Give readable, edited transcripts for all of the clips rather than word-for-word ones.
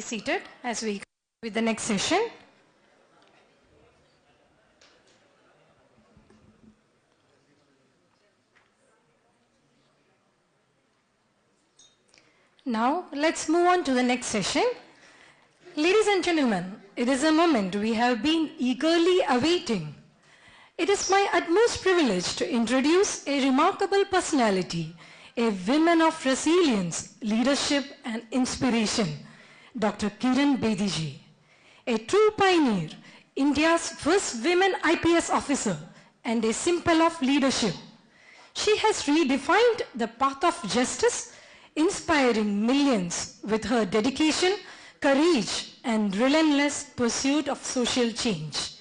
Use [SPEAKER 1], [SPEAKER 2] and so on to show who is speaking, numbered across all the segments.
[SPEAKER 1] Seated as we with the next session. Now let's move on to the next session. Ladies and gentlemen, it is a moment we have been eagerly awaiting. It is my utmost privilege to introduce a remarkable personality, a woman of resilience, leadership and inspiration, Dr. Kiran Bediji. A true pioneer, India's first women IPS officer and a symbol of leadership. She has redefined the path of justice, inspiring millions with her dedication, courage and relentless pursuit of social change.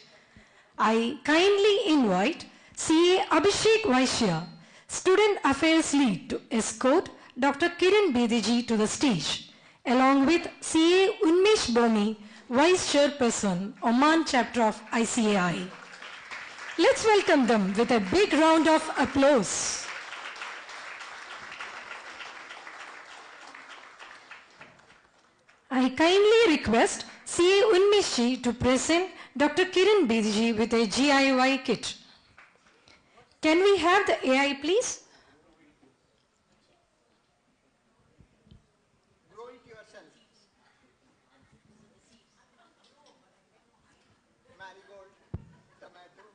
[SPEAKER 1] I kindly invite CA Abhishek Vaishya, Student Affairs Lead, to escort Dr. Kiran Bediji to the stage, along with CA Unmesh Boni, Vice Chairperson, Oman Chapter of ICAI. Let's welcome them with a big round of applause. I kindly request CA Unmesh to present Dr. Kiran Bediji with a GIY kit. Can we have the AI, please?
[SPEAKER 2] Grow it yourself. Marigold, tomato.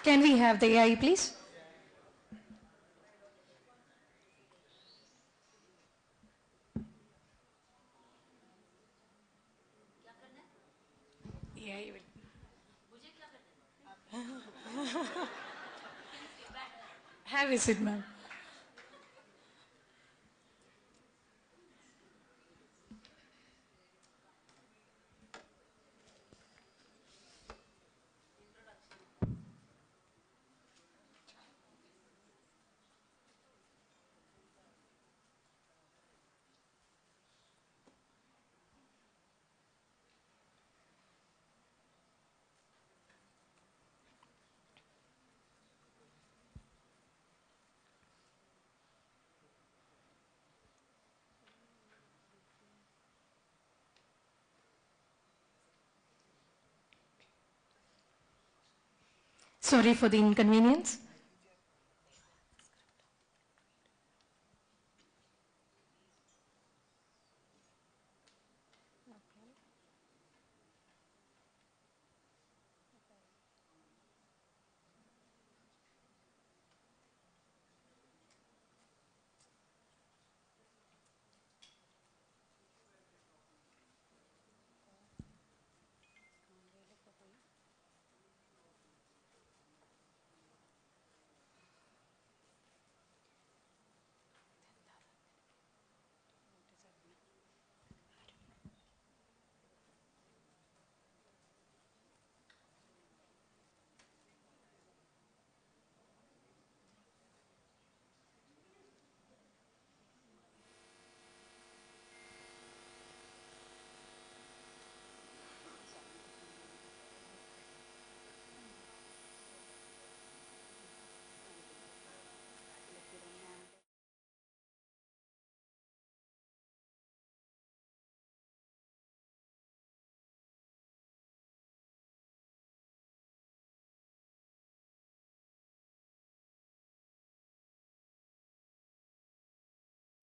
[SPEAKER 1] Can we have the AI, please? AI will. Have a seat, ma'am. Sorry for the inconvenience.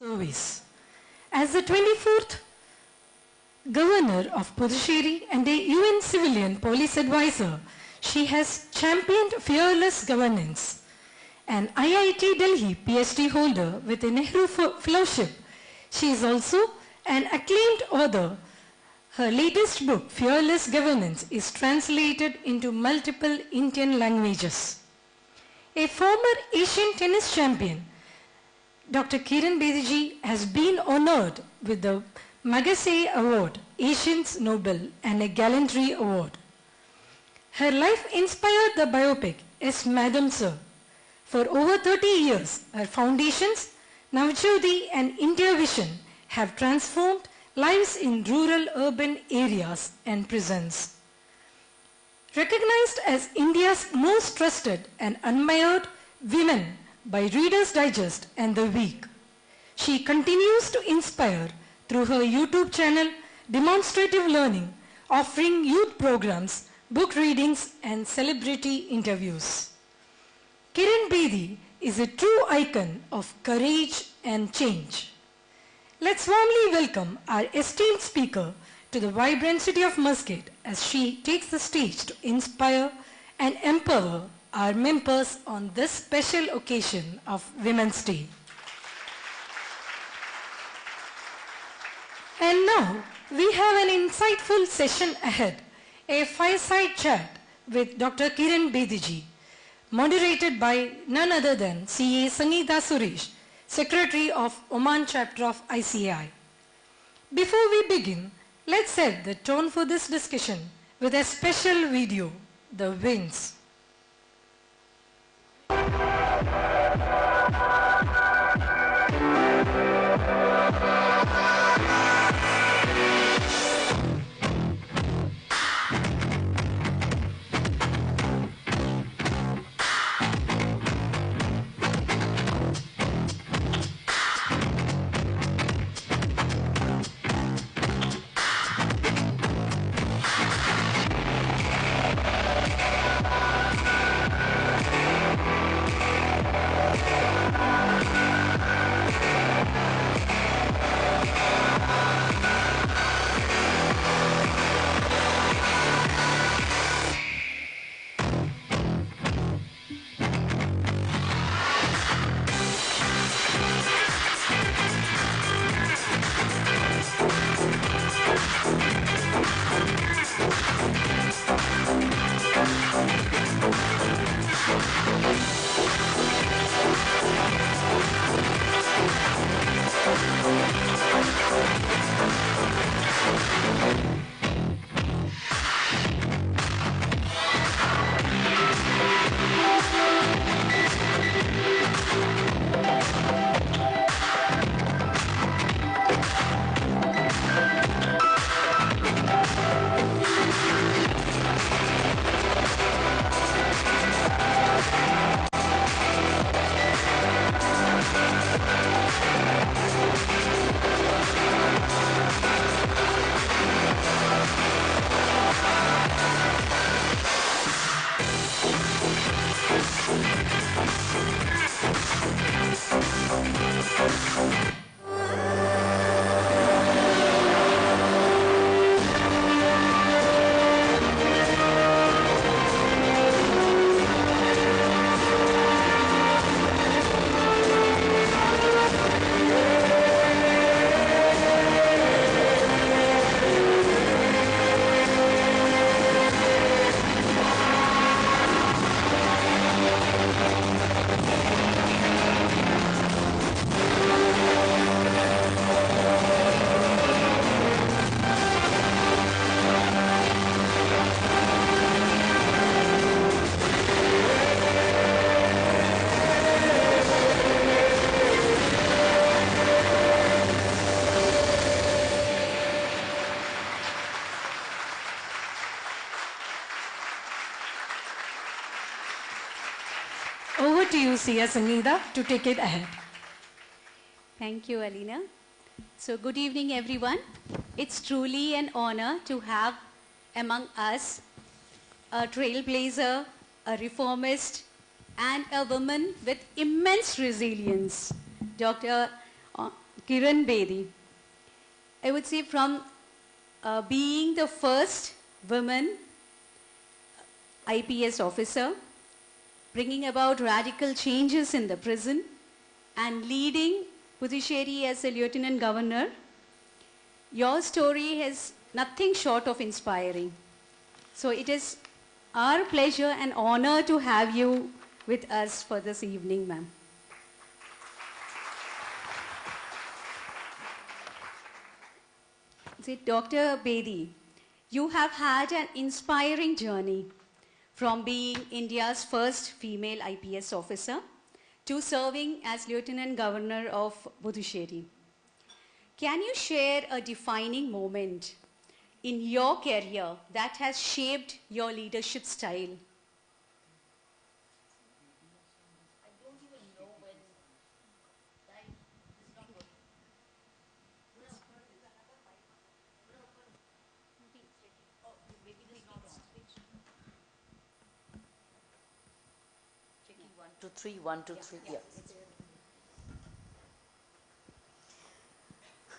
[SPEAKER 1] Service. As the 24th Governor of Puducherry and a UN civilian police advisor, she has championed fearless governance. an IIT Delhi PhD holder with a Nehru Fellowship. She is also an acclaimed author. Her latest book, Fearless Governance, is translated into multiple Indian languages. A former Asian tennis champion, Dr. Kiran Bedi has been honored with the Magsaysay Award, Asians Nobel, and a Gallantry Award. Her life inspired the biopic, Yes, Madam Sir. For over 30 years, her foundations, Navjyoti and India Vision, have transformed lives in rural urban areas and prisons. Recognized as India's most trusted and admired women by Reader's Digest and The Week, she continues to inspire through her YouTube channel, Demonstrative Learning, offering youth programs, book readings, and celebrity interviews. Kiran Bedi is a true icon of courage and change. Let's warmly welcome our esteemed speaker to the vibrant city of Muscat as she takes the stage to inspire and empower our members on this special occasion of Women's Day. And now, we have an insightful session ahead, a fireside chat with Dr. Kiran Bedi, moderated by none other than CA Sangeeta Suresh, Secretary of Oman Chapter of ICAI. Before we begin, let's set the tone for this discussion with a special video, The Winds. Over to you, Sia Sangeeta, to take it ahead.
[SPEAKER 3] Thank you, Alina. So good evening, everyone. It's truly an honor to have among us a trailblazer, a reformist, and a woman with immense resilience, Dr. Kiran Bedi. I would say from being the first woman IPS officer, bringing about radical changes in the prison, and leading Puducherry as a Lieutenant Governor. Your story is nothing short of inspiring. So it is our pleasure and honor to have you with us for this evening, ma'am. Dr. Bedi, you have had an inspiring journey from being India's first female IPS officer to serving as Lieutenant Governor of Puducherry. Can you share a defining moment in your career that has shaped your leadership style?
[SPEAKER 4] Two, three, 1, 2, 3, yeah.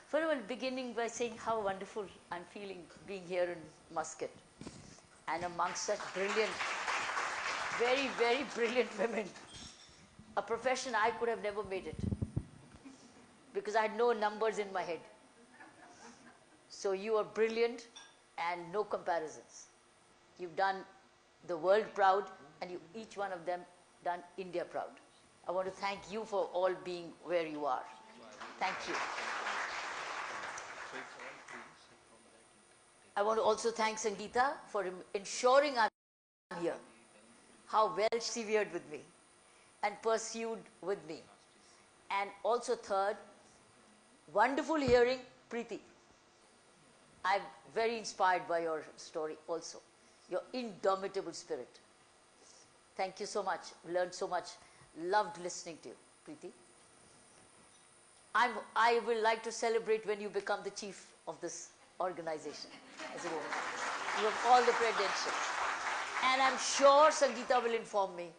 [SPEAKER 4] First of all, beginning by saying how wonderful I'm feeling being here in Muscat and amongst such brilliant, very, very brilliant women. A profession I could have never made it because I had no numbers in my head. So you are brilliant and no comparisons. You've done the world proud and you, each one of them done India proud. I want to thank you for all being where you are. Thank you. I want to also thank Sangeeta for ensuring I'm here. How well she severed with me and pursued with me. And also third, wonderful hearing Preeti. I'm very inspired by your story also. Your indomitable spirit. Thank you so much. Learned so much. Loved listening to you, Preeti. I will like to celebrate when you become the chief of this organization as a woman. You have all the credentials. And I'm sure Sangeeta will inform me.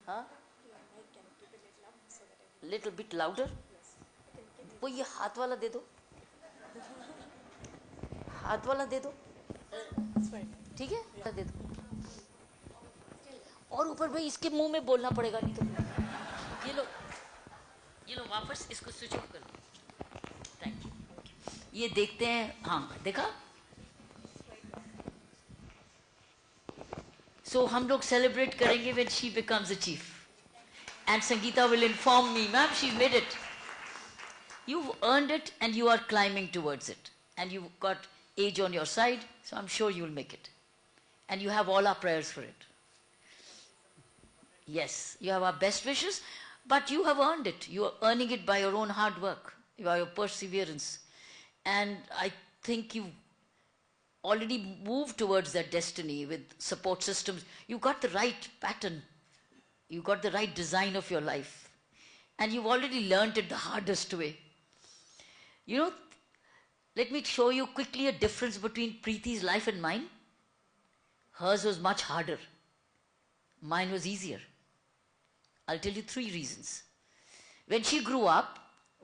[SPEAKER 4] Huh? Little bit louder? वो ये हाथ वाला दे दो हाथ वाला दे दो ठीक है दे दो और ऊपर भाई इसके मुंह में बोलना पड़ेगा नहीं तो ये लो वापस इसको स्विच ऑफ कर लो थैंक यू ये देखते हैं हाँ देखा सो हम लोग सेलिब्रेट करेंगे when she becomes a cheap and Sangeeta will inform me ma'am she made it you've earned it and you are climbing towards it and you've got age on your side so I'm sure you'll make it and you have all our prayers for it. Yes, you have our best wishes, but you have earned it. You are earning it by your own hard work, by your perseverance. And I think you already moved towards that destiny with support systems. You got the right pattern. You got the right design of your life. And you've already learned it the hardest way. You know, let me show you quickly a difference between Preeti's life and mine. Hers was much harder. Mine was easier. I'll tell you 3 reasons. When she grew up,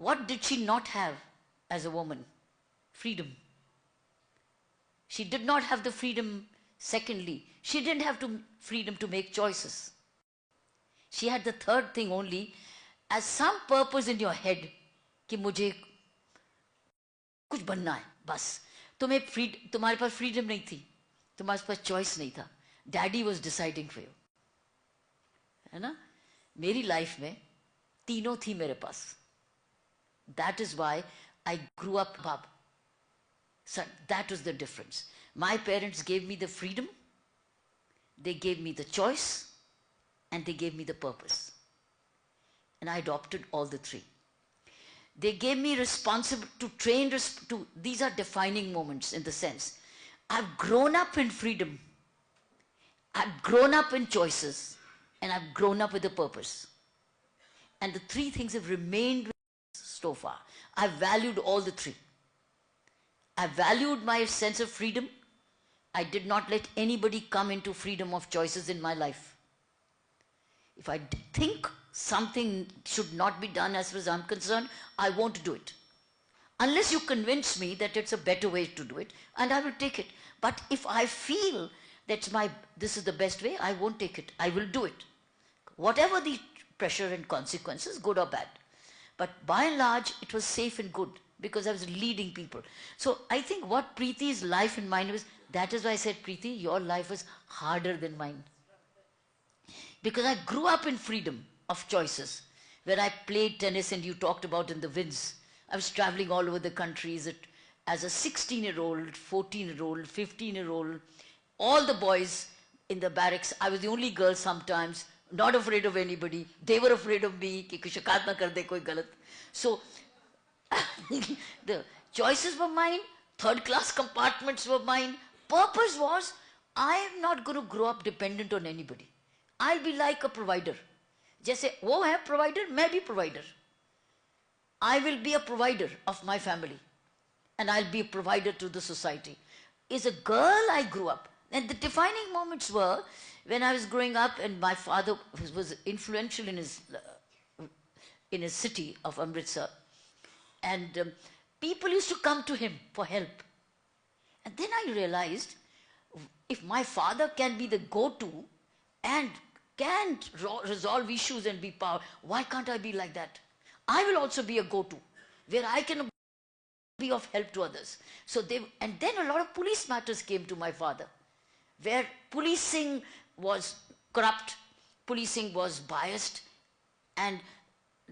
[SPEAKER 4] what did she not have as a woman? Freedom. She did not have the freedom. Secondly, she didn't have freedom to make choices. She had the third thing only as some purpose in your head कि मुझे कुछ बनना है बस तुम्हारे पास freedom नहीं थी तुम्हारे पास चॉइस नहीं था daddy was deciding for you है ना मेरी लाइफ में तीनों थी मेरे पास that is why I grew up बाब that was the difference my parents gave me the freedom they gave me the choice and they gave me the purpose and I adopted all the 3. They gave me responsibility to train, these are defining moments in the sense, I've grown up in freedom, I've grown up in choices, and I've grown up with a purpose. And the 3 things have remained with me so far. I've valued all the 3. I valued my sense of freedom. I did not let anybody come into freedom of choices in my life. If I think something should not be done as far as I'm concerned, I won't do it. Unless you convince me that it's a better way to do it, and I will take it. But if I feel this is the best way, I won't take it. I will do it. Whatever the pressure and consequences, good or bad. But by and large, it was safe and good because I was leading people. So I think what Preeti's life and mine was, that is why I said, Preeti, your life was harder than mine. Because I grew up in freedom of choices. Where I played tennis and you talked about in the winds. I was traveling all over the country as a 16-year-old, 14-year-old, 15-year-old. All the boys in the barracks, I was the only girl sometimes, not afraid of anybody. They were afraid of me. Ki shikayat na kar de koi galat. So the choices were mine. Third-class compartments were mine. Purpose was, I am not going to grow up dependent on anybody. I'll be like a provider. जैसे वो है provider, मैं भी provider. I will be a provider of my family. And I'll be a provider to the society. As a girl, I grew up. And the defining moments were when I was growing up and my father was influential in his city of Amritsar. And people used to come to him for help. And then I realized, if my father can be the go-to and can't resolve issues and be power, why can't I be like that? I will also be a go-to, where I can be of help to others. And then a lot of police matters came to my father, where policing was corrupt, policing was biased, and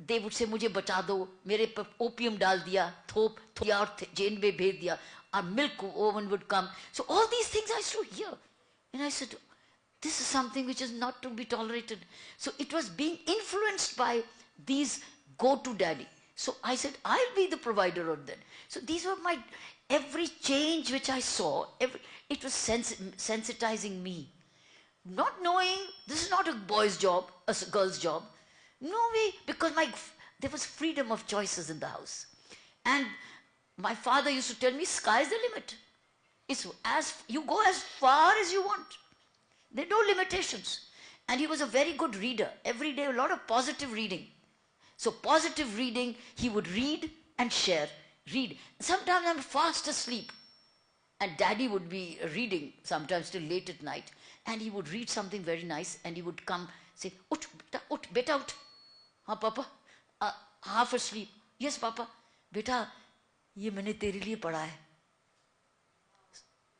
[SPEAKER 4] they would say, मुझे बचा दो, मेरे पर opium डाल दिया, थोप दिया और जेल में भेज दिया. Our milk oven would come. So all these things I used to hear. And I said, this is something which is not to be tolerated. So it was being influenced by these go-to daddy. So I said, I'll be the provider of that. So these were every change which I saw, it was sensitizing me. Not knowing, this is not a boy's job, a girl's job. No way, because there was freedom of choices in the house. And my father used to tell me, sky's the limit. You go as far as you want. There are no limitations. And he was a very good reader. Every day, a lot of positive reading. So positive reading, he would read and share. Read. Sometimes I'm fast asleep. And daddy would be reading sometimes till late at night. And he would read something very nice. And he would come, say, ut, beta, ut. हाँ papa, half asleep. Yes papa. Beta, ये मैंने तेरे लिए पढ़ा है.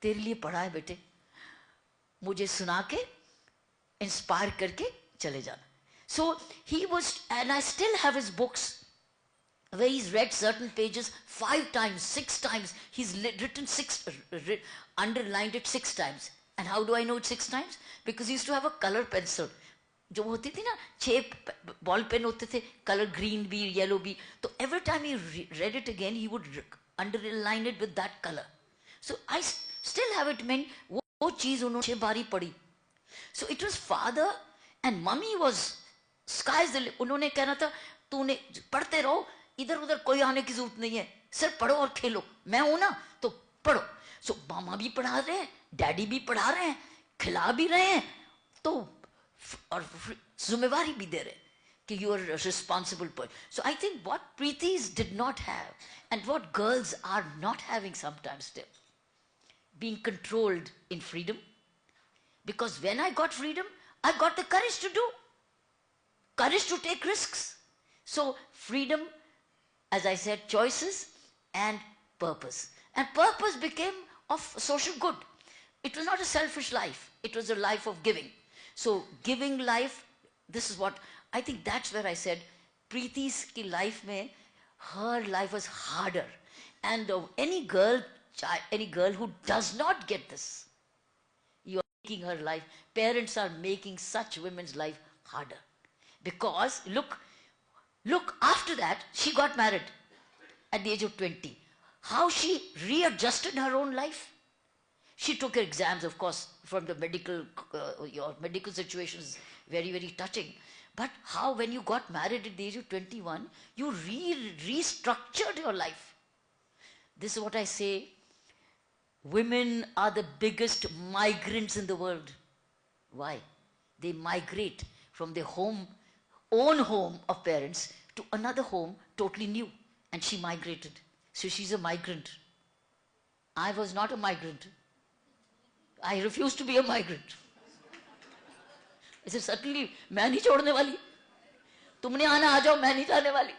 [SPEAKER 4] तेरे लिए पढ़ा है बेटे. मुझे सुना के इंस्पायर करके चले जाना. So he was, and I still have his books where he's read certain pages 5 times, 6 times. He's written underlined it 6 times. And how do I know it 6 times? Because he used to have a color pencil. जो होती थी ना 6 ball pen होते थे, color green भी, yellow भी. So every time he read it again, he would underline it with that color. So I still have it meant वो चीज उन्होंने 6 बारी पढ़ी. So it was father and mummy was sky's the limit. उन्होंने कहना था तूने पढ़ते रहो, इधर उधर कोई आने की जरूरत नहीं है, सिर्फ पढ़ो और खेलो, मैं हूं ना तो पढ़ो. So मामा भी पढ़ा रहे हैं, डैडी भी पढ़ा रहे हैं, खिला भी रहे हैं, तो और जिम्मेवारी भी दे रहे हैं कि you are a responsible person. So I think what Preetis did not have and what girls are not having sometimes still, being controlled in freedom. Because when I got freedom, I got the courage to do. Courage to take risks. So freedom, as I said, choices and purpose. And purpose became of social good. It was not a selfish life. It was a life of giving. So giving life, this is what, I think that's where I said, Preeti's ki life mein, her life was harder. And any girl who does not get this, you are making her life, parents are making such women's life harder. Because look, after that, she got married at the age of 20. How she readjusted her own life. She took her exams, of course, from the your medical situation is very, very touching. But how when you got married at the age of 21, you restructured your life. This is what I say, women are the biggest migrants in the world. Why? They migrate from their own home of parents to another home totally new. And she migrated. So she's a migrant. I was not a migrant. I refuse to be a migrant. ऐसे suddenly मैं नहीं छोड़ने वाली, तुमने आना आ जाओ, मैं नहीं जाने वाली।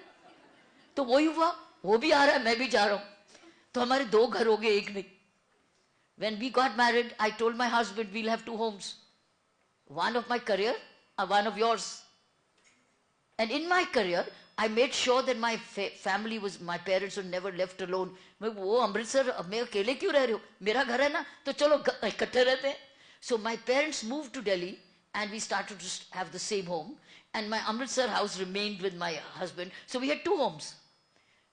[SPEAKER 4] तो वही हुआ, वो भी आ रहा है, मैं भी जा रहा हूं, तो हमारे दो घर हो गए, एक नहीं। When we got married, I told my husband we'll have two homes, one of my career and one of yours. And in my career, I made sure that my family was, my parents were never left alone. मैं वो अमृतसर, अब मैं अकेले क्यों रह रही हूँ, मेरा घर है ना, तो चलो इकट्ठे रहते हैं। So my parents moved to Delhi and we started to have the same home, and my Amritsar house remained with my husband. So we had two homes.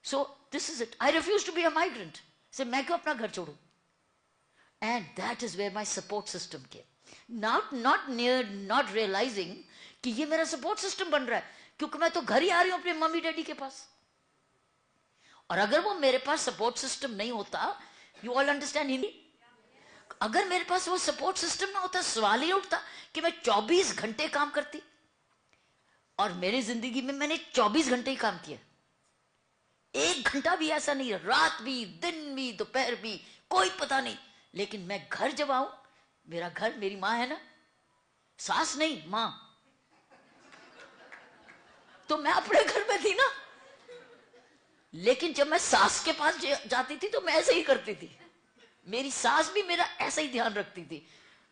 [SPEAKER 4] So this is it. I refuse to be a migrant. So मैं क्यों अपना घर छोड़ूं? And that is where my support system came. Not realizing कि ये मेरा support system बन रहा है, क्योंकि मैं तो घर ही आ रही हूं अपने मम्मी डैडी के पास। और अगर वो मेरे पास सपोर्ट सिस्टम नहीं होता, यू ऑल अंडरस्टैंड हिंदी, अगर मेरे पास वो सपोर्ट सिस्टम ना होता, सवाल ही उठता कि मैं 24 घंटे काम करती। और मेरी जिंदगी में मैंने 24 घंटे ही काम किया, 1 घंटा भी ऐसा नहीं, रात भी, दिन भी, दोपहर भी, कोई पता नहीं। लेकिन मैं घर जब आऊं, मेरा घर, मेरी माँ है ना, सास नहीं माँ, तो मैं अपने घर में थी ना। लेकिन जब मैं सास के पास जाती थी तो मैं ऐसे ही करती थी, मेरी सास भी मेरा ऐसा ही ध्यान रखती थी।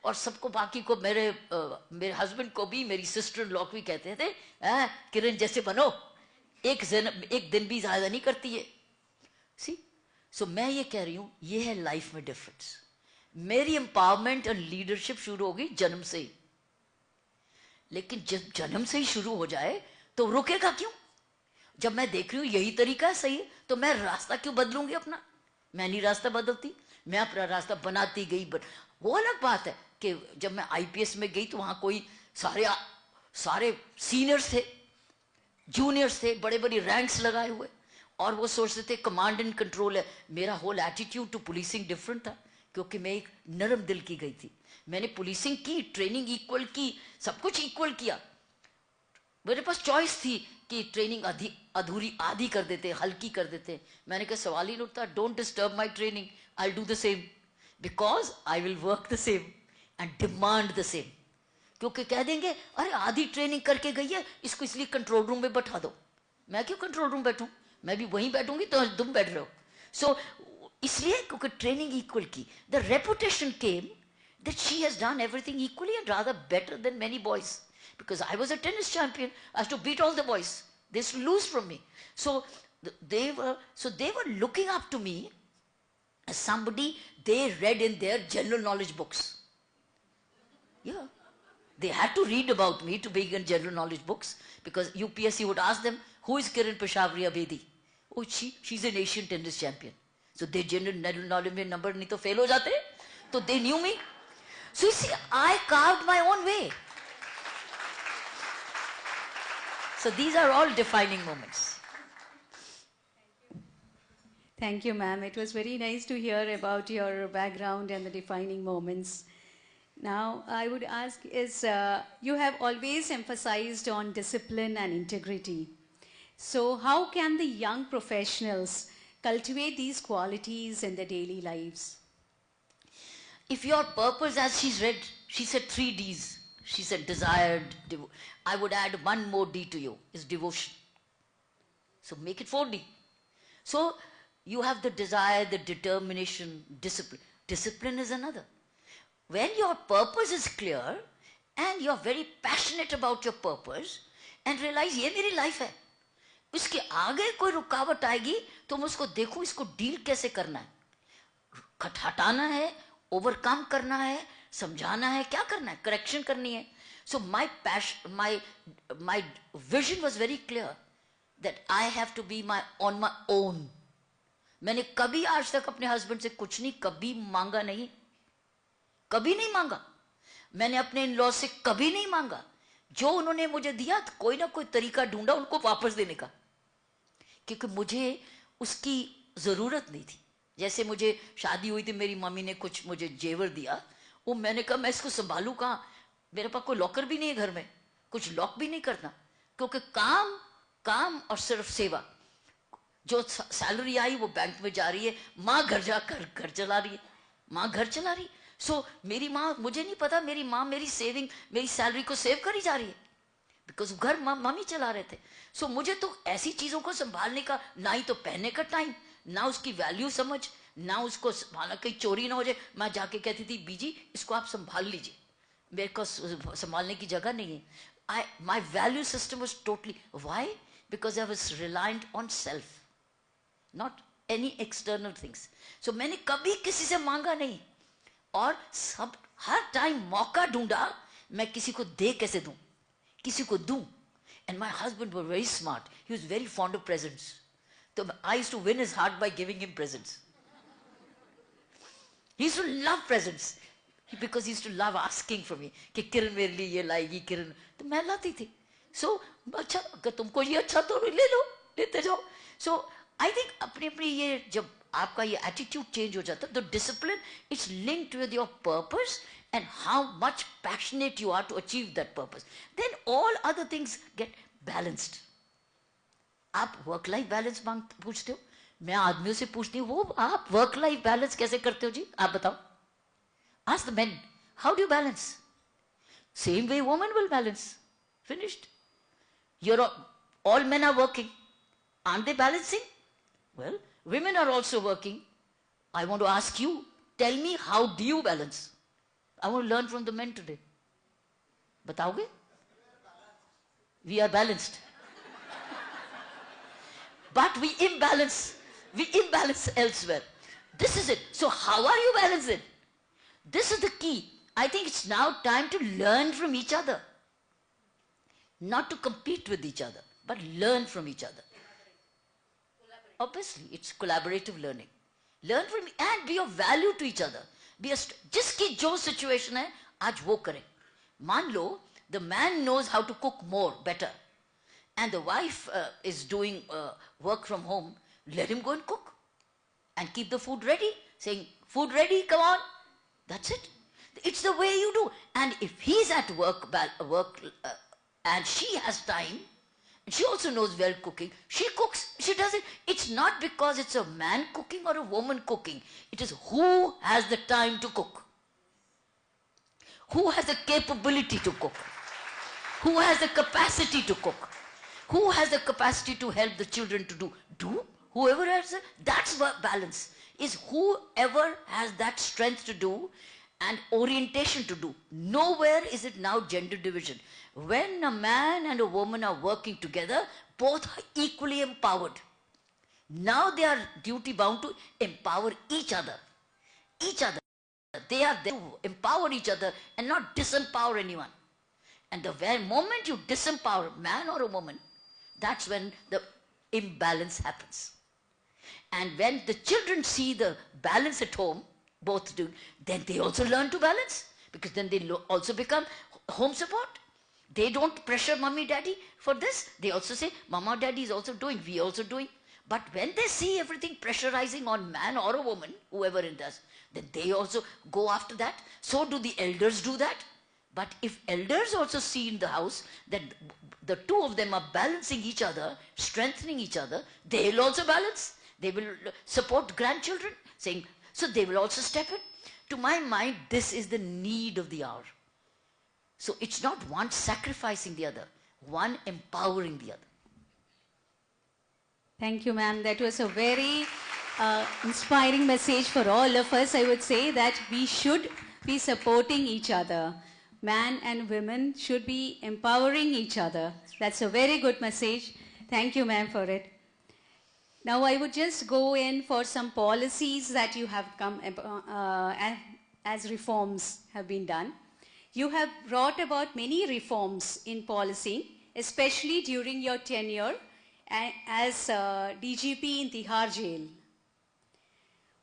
[SPEAKER 4] और सबको, बाकी को, मेरे हस्बैंड को भी, मेरी सिस्टर इन लॉ भी कहते थे, किरण जैसे बनो, एक दिन भी ज्यादा नहीं करती है। सी, सो मैं ये कह रही हूं, ये है लाइफ में डिफरेंस। मेरी एम्पावरमेंट और लीडरशिप शुरू होगी जन्म से ही। लेकिन जब जन्म से ही शुरू हो जाए तो रुकेगा क्यों? जब मैं देख रही हूं यही तरीका है सही है, तो मैं रास्ता क्यों बदलूंगी अपना? मैं नहीं रास्ता बदलती, मैं अपना रास्ता बनाती गई। वो अलग बात है कि जब मैं आईपीएस में गई तो वहां कोई सारे सीनियर्स थे, जूनियर्स थे, बड़े बड़े रैंक्स लगाए हुए, और वो सोचते थे कमांड एंड कंट्रोल है। मेरा whole attitude to policing different था, क्योंकि मैं एक नरम दिल की गई थी। मैंने पुलिसिंग की, ट्रेनिंग इक्वल की, सब कुछ इक्वल किया। मेरे पास चॉइस थी कि ट्रेनिंग अधूरी आधी कर देते, हल्की कर देते। मैंने कहा सवाल ही नहीं उठता, don't disturb my training, I do the same, because I will work the same and demand the same. क्योंकि कह देंगे अरे आधी ट्रेनिंग करके गई है, इसको इसलिए कंट्रोल रूम में बैठा दो। मैं क्यों कंट्रोल रूम बैठूं, मैं भी वहीं बैठूंगी तो तुम बैठ रहे हो। सो इसलिए क्योंकि ट्रेनिंग इक्वल की, the reputation came that she has done everything equally and rather better than many boys, because I was a tennis champion. I used to beat all the boys, they used to lose from me. So they were looking up to me as somebody they read in their general knowledge books. Yeah, they had to read about me to be in general knowledge books, because UPSC would ask them, who is Kiran Peshawari Abedi? Oh, she's an Asian tennis champion. So they general knowledge में number नहीं तो fail हो जाते, तो they knew me. So you see, I carved my own way. So these are all defining moments.
[SPEAKER 3] Thank you, ma'am. It was very nice to hear about your background and the defining moments. Now, I would ask you have always emphasized on discipline and integrity. So how can the young professionals cultivate these qualities in their daily lives?
[SPEAKER 4] If your purpose, as she said 3 Ds. She said desired, I would add one more D to you, is devotion. So make it 4D. So you have the desire, the determination, discipline. Discipline is another. When your purpose is clear and you're very passionate about your purpose and realize ये मेरी life है, उसके आगे कोई रुकावट आएगी तो मैं उसको देखूं, इसको डील कैसे करना है, हटाना है, ओवरकम करना है, समझाना है, क्या करना है, करेक्शन करनी है. So my vision was very clear that I have to be on my own. मैंने कभी आज तक अपने हस्बैंड से कुछ नहीं कभी मांगा, नहीं कभी नहीं मांगा. मैंने अपने इन लॉ से कभी नहीं मांगा. जो उन्होंने मुझे दिया कोई ना कोई तरीका ढूंढा उनको वापस देने का, क्योंकि मुझे उसकी जरूरत नहीं थी. जैसे मुझे शादी हुई थी, मेरी मम्मी ने कुछ मुझे जेवर दिया, वो मैंने कहा मैं इसको संभालू कहाँ, मेरे पास कोई लॉकर भी नहीं है घर में, कुछ लॉक भी नहीं करना, क्योंकि काम और सिर्फ सेवा. जो सैलरी आई वो बैंक में जा रही है, माँ घर चला रही है, माँ घर चला रही. सो मेरी माँ, मुझे नहीं पता, मेरी माँ मेरी सेविंग, मेरी सैलरी को सेव करी जा रही है, बिकॉज घर मम्मी चला रहे थे. सो मुझे तो ऐसी चीजों को संभालने का, ना ही तो पहनने का टाइम, ना उसकी वैल्यू समझ, ना उसको संभालना, कहीं चोरी ना हो जाए. मैं जाके कहती थी, बीजी इसको आप संभाल लीजिए, मेरे को संभालने की जगह नहीं है. My value system was totally, why? Because I was reliant on self, not any external things. So मैंने कभी किसी से मांगा नहीं, और सब हर टाइम मौका ढूंढा मैं किसी को दे कैसे दूं, किसी को दूं. And my husband was very smart. He was very fond of presents. So I used to win his heart by giving him presents. He used to love presents because he used to love asking for me कि किरण मेरे लिए ये लाएगी किरण, तो मैं लाती थी. So अच्छा, अगर तुमको ये अच्छा तो ले लो, लेते जाओ. So I think अपनी अपनी ये जब आपका ये attitude change हो जाता है, तो discipline it's linked with your purpose and how much passionate you are to achieve that purpose. Then all other things get balanced. आप वर्क लाइफ बैलेंस पूछते हो, मैं आदमियों से पूछती हूँ, वो आप वर्क लाइफ बैलेंस कैसे करते हो जी, आप बताओ. Ask the men, how do you balance? Same way women will balance. Finished. All men are working. Aren't they balancing? Well, women are also working. I want to ask you, tell me, how do you balance? I want to learn from the men today. Bataoge? We are balanced. But we imbalance elsewhere. This is it. So how are you balancing? This is the key. I think it's now time to learn from each other. Not to compete with each other, but learn from each other. Obviously, it's collaborative learning. Learn from and be of value to each other. जिसकी जो situation है, आज वो करें. मान लो, the man knows how to cook more, better. And the wife is doing work from home, let him go and cook. And keep the food ready. Saying, food ready, come on. That's it. It's the way you do. And if he's at work and she has time, and she also knows well cooking, she cooks, she does it. It's not because it's a man cooking or a woman cooking. It is who has the time to cook. Who has the capability to cook. Who has the capacity to cook. Who has the capacity to help the children to do. Whoever has it, that's what balance is. Whoever has that strength to do and orientation to do. Nowhere is it now gender division. When a man and a woman are working together, both are equally empowered. Now they are duty bound to empower each other. Each other. They are there to empower each other and not disempower anyone. And the very moment you disempower a man or a woman, that's when the imbalance happens. And when the children see the balance at home, both do, then they also learn to balance, because then they also become home support. They don't pressure mommy, daddy for this. They also say, mama, daddy is also doing, we also doing. But when they see everything pressurizing on man or a woman, whoever it does, then they also go after that. So do the elders do that. But if elders also see in the house that the two of them are balancing each other, strengthening each other, they will also balance. They will support grandchildren, saying, so they will also step in. To my mind, this is the need of the hour. So it's not one sacrificing the other, one empowering the other.
[SPEAKER 3] Thank you, ma'am. That was a very inspiring message for all of us. I would say that we should be supporting each other. Man and women should be empowering each other. That's a very good message. Thank you, ma'am, for it. Now I would just go in for some policies that you have come as reforms have been done. You have brought about many reforms in policy, especially during your tenure as DGP in Tihar Jail.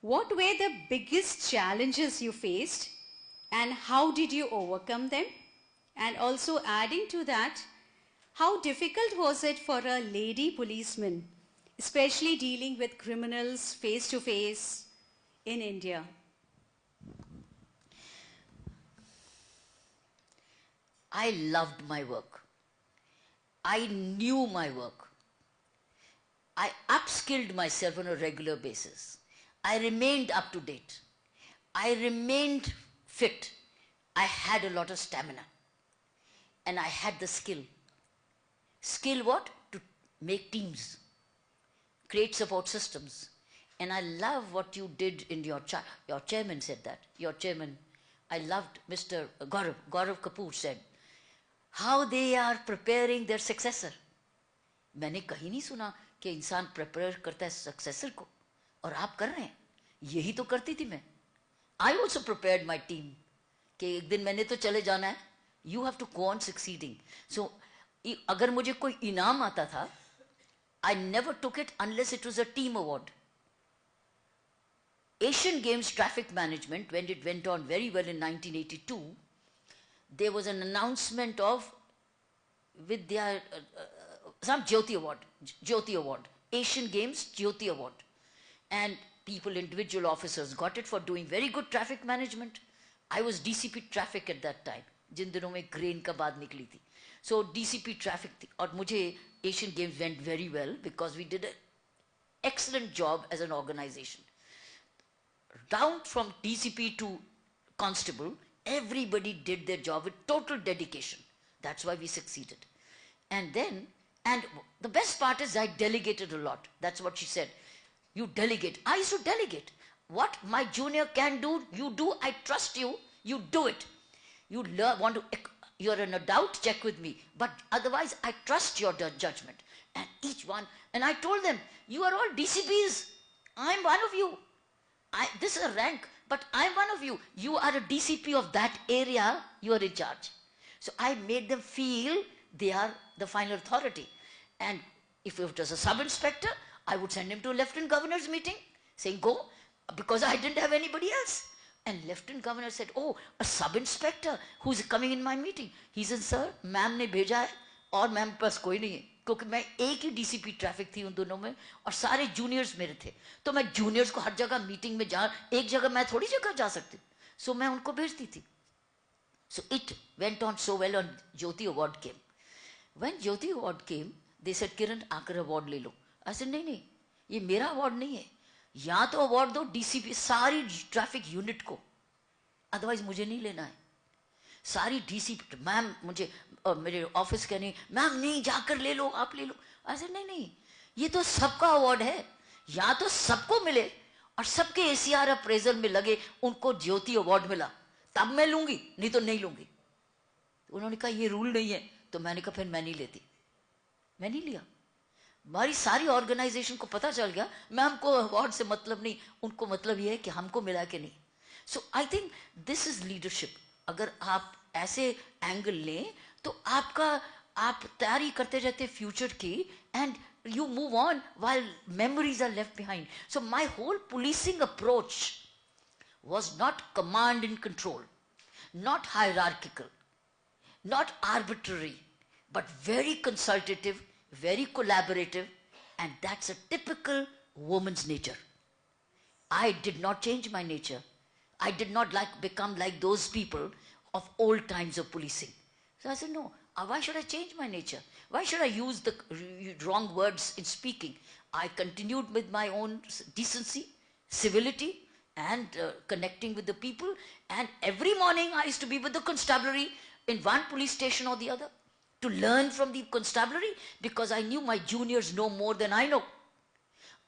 [SPEAKER 3] What were the biggest challenges you faced and how did you overcome them? And also adding to that, how difficult was it for a lady policeman, especially dealing with criminals face to face in India?
[SPEAKER 4] I loved my work. I knew my work. I upskilled myself on a regular basis. I remained up to date. I remained fit. I had a lot of stamina. And I had the skill. Skill what? To make teams, create support systems. And I love what you did in your chairman said that. Your chairman, I loved Mr. Gaurav Kapoor said, how they are preparing their successor. मैंने कहीं नहीं सुना कि इंसान prepare करता है successor को, और आप कर रहे हैं. यही तो करती थी मैं. I also prepared my team कि एक दिन मैंने तो चले जाना है. You have to go on succeeding. So अगर मुझे कोई इनाम आता था, I never took it unless it was a team award. Asian Games traffic management, when it went on very well in 1982, there was an announcement of with their some Jyoti Award, Asian Games Jyoti Award, and people, individual officers got it for doing very good traffic management. I was DCP traffic at that time, जिन दिनों में grain का बाद निकली थी. So DCP traffic थी, और मुझे Asian Games went very well because we did an excellent job as an organization. Down from DCP to constable, everybody did their job with total dedication. That's why we succeeded. And the best part is I delegated a lot. That's what she said. You delegate. I used to delegate. What my junior can do, you do. I trust you. You do it. You you're in a doubt, check with me. But otherwise, I trust your judgment. And each one, and I told them, you are all DCPs. I'm one of you. This is a rank, but I'm one of you. You are a DCP of that area, you are in charge. So I made them feel they are the final authority. And if it was a sub-inspector, I would send him to a lieutenant governor's meeting, saying go, because I didn't have anybody else. And lieutenant governor said, oh, a sub-inspector who's coming in my meeting. He said, sir, ma'am ने भेजा है, और ma'am पास कोई नहीं है. क्योंकि मैं एक ही डीसीपी ट्रैफिक थी उन दोनों में, और सारे जूनियर्स मेरे थे, तो मैं जूनियर्स को हर जगह मीटिंग में एक जगह मैं थोड़ी जगह जा सकती. सो मैं उनको भेजती थी. So it went on so well. On Jyoti award came. When Jyoti award came, they said Kiran आकर अवार्ड ले लो. आई सेड नहीं, ये मेरा अवार्ड नहीं है. या तो अवार्ड दो डीसीपी सारी ट्रैफिक यूनिट को, अदरवाइज मुझे नहीं लेना है. सारी डीसीपी, मैम मुझे मेरे ऑफिस के नहीं, मैम नहीं जाकर ले लो, आप ले लो. ऐसे नहीं, ये तो सबका अवार्ड है. या तो सबको मिले और सबके एसीआर अप्रेजल में लगे उनको ज्योति अवार्ड मिला, तब मैं लूंगी, नहीं तो नहीं लूंगी. उन्होंने कहा ये रूल नहीं है. तो मैंने कहा फिर मैं नहीं लेती. मैं नहीं लिया. हमारी सारी ऑर्गेनाइजेशन को पता चल गया मैम को अवार्ड से मतलब नहीं, उनको मतलब ये है कि हमको मिला कि नहीं. So I think this is leadership. अगर आप ऐसे एंगल लें तो आप तैयारी करते रहते फ्यूचर की, and you move on while memories are left behind. So my whole policing approach was not command and control, not hierarchical, not arbitrary, but very consultative, very collaborative, and that's a typical woman's nature. I did not change my nature. I did not become like those people of old times of policing. So I said, no, why should I change my nature? Why should I use the wrong words in speaking? I continued with my own decency, civility, and connecting with the people. And every morning I used to be with the constabulary in one police station or the other to learn from the constabulary, because I knew my juniors know more than I know.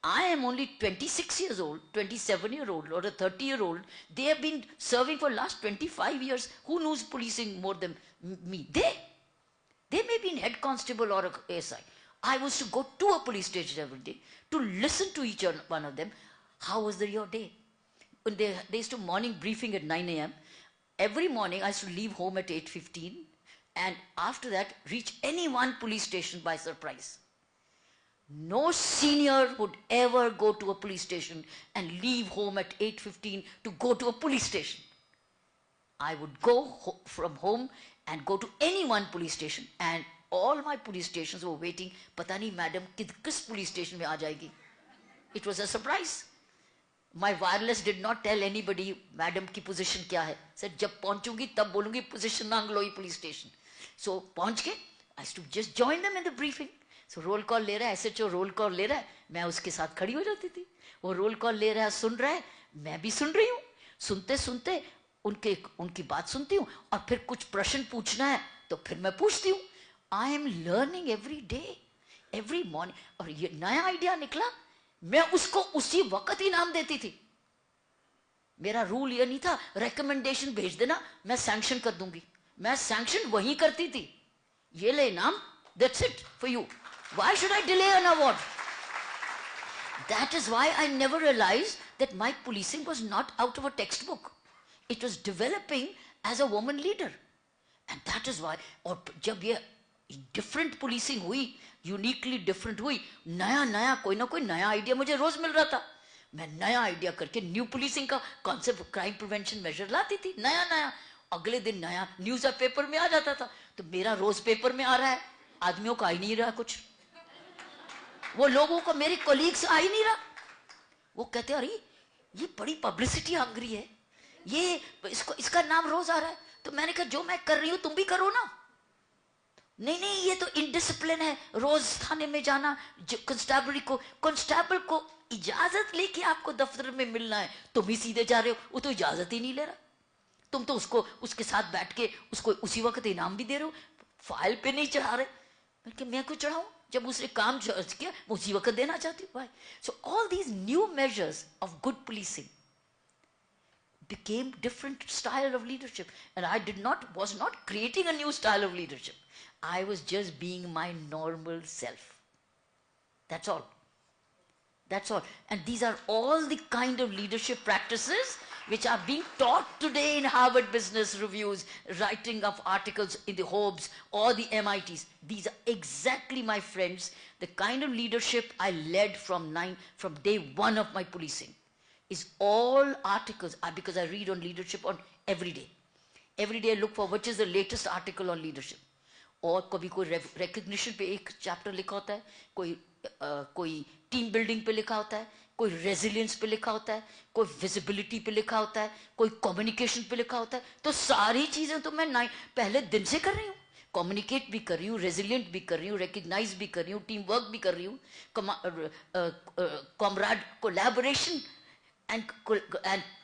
[SPEAKER 4] I am only 26 years old, 27-year-old or a 30-year-old. They have been serving for last 25 years. Who knows policing more than me? They may be in head constable or a ASI. I was to go to a police station every day to listen to each one of them. How was your day? When they used to morning briefing at 9 a.m. Every morning I used to leave home at 8:15, and after that reach any one police station by surprise. No senior would ever go to a police station and leave home at 8:15 to go to a police station. I would go from home and go to any one police station, and all my police stations were waiting. Pata nahi madam kis police station mein aa jayegi. It was a surprise. My wireless did not tell anybody madam ki position kya hai. Said jab pahunchungi tab bolungi position Nangloi police station. So पहुंच के I used to just join them in the briefing. So roll call ले रहा है, SHO roll call ले रहा है, मैं उसके साथ खड़ी हो जाती थी. वो रोल कॉल ले रहा है, सुन रहा है, मैं भी सुन रही हूँ. सुनते सुनते उनकी बात सुनती हूँ और फिर कुछ प्रश्न पूछना है तो फिर मैं पूछती हूँ. I am learning every day, every morning. और ये नया आइडिया निकला, मैं उसको उसी वक्त इनाम देती थी. मेरा रूल ये नहीं था रिकमेंडेशन भेज देना मैं सैंक्शन कर दूंगी. मैं सैंक्शन वहीं करती थी. ये ले इनाम, that's it for you. Why should I delay an award? That is why I never realized that my policing was not out of a textbook. It was developing as a woman leader. And that is why, और जब ये different policing हुई, uniquely different हुई, नया कोई ना कोई नया आइडिया मुझे रोज मिल रहा था. मैं नया आइडिया करके न्यू पुलिसिंग का कॉन्सेप्ट, क्राइम प्रिवेंशन मेजर लाती थी. नया अगले दिन नया न्यूज पेपर में आ जाता था. तो मेरा रोज पेपर में आ रहा है, आदमियों का आ ही नहीं रहा कुछ. वो लोगों को, मेरे कोलीग्स आ ही नहीं रहा. वो कहते अरे ये बड़ी पब्लिसिटी हंग्री है, ये इसका नाम रोज आ रहा है. तो मैंने कहा जो मैं कर रही हूं तुम भी करो ना. नहीं ये तो इनडिसिप्लिन है, रोज थाने में जाना. कांस्टेबल को इजाजत लेके आपको दफ्तर में मिलना है, तुम ही सीधे जा रहे हो. वो तो इजाजत ही नहीं ले रहा. तुम तो उसके साथ बैठ के उसको उसी वक्त इनाम भी दे रहे हो, फाइल पे नहीं चढ़ा रहे. मैं क्यों चढ़ाऊं जब उसने काम किया, उसी वक्त देना चाहती हूँ. Why? So all these new measures of good policing became different style of leadership, and I was not creating a new style of leadership. I was just being my normal self. That's all. And these are all the kind of leadership practices which are being taught today in Harvard Business Reviews, writing of articles in the Hobbes or the MITs. These are exactly, my friends, the kind of leadership I led from day one of my policing. Is all articles, because I read on leadership on every day. Every day I look for which is the latest article on leadership. और कभी कोई recognition पे एक chapter लिखा होता है, कोई team building पे लिखा होता है, कोई रेजिलियंस पे लिखा होता है, कोई विजिबिलिटी पे लिखा होता है, कोई कम्युनिकेशन पे लिखा होता है. तो सारी चीजें तो मैं पहले दिन से कर रही हूँ. कम्युनिकेट भी कर रही हूँ, रेजिलियंट भी कर रही हूँ, रिकग्नाइज भी कर रही हूँ, टीम वर्क भी कर रही हूँ, कॉमराड कोलैबोरेशन एंड